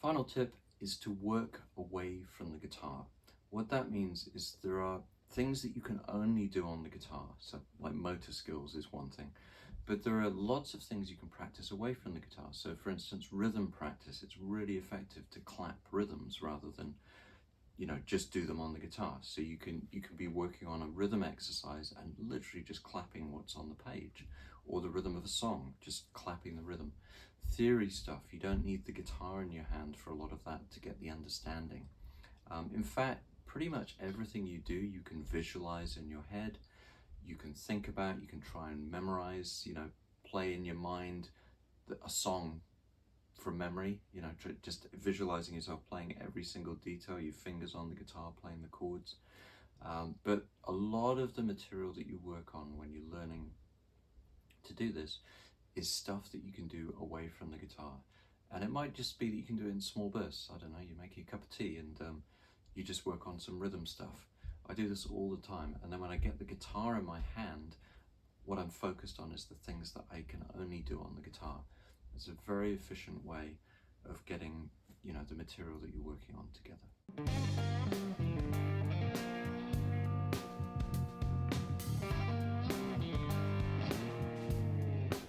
Final tip is to work away from the guitar. What that means is there are things that you can only do on the guitar, so like motor skills is one thing, but there are lots of things you can practice away from the guitar. So for instance, rhythm practice, it's really effective to clap rhythms rather than just do them on the guitar. So you can be working on a rhythm exercise and literally just clapping what's on the page, or the rhythm of a song, just clapping the rhythm. Theory stuff, you don't need the guitar in your hand for a lot of that to get the understanding. In fact, pretty much everything you do, you can visualize in your head, you can think about, you can try and memorize, play in your mind a song from memory, just visualizing yourself playing every single detail, your fingers on the guitar, playing the chords. But a lot of the material that you work on when you're learning to do this is stuff that you can do away from the guitar. And it might just be that you can do it in small bursts. I don't know, you make a cup of tea and you just work on some rhythm stuff. I do this all the time. And then when I get the guitar in my hand, what I'm focused on is the things that I can only do on the guitar. It's a very efficient way of getting, the material that you're working on together.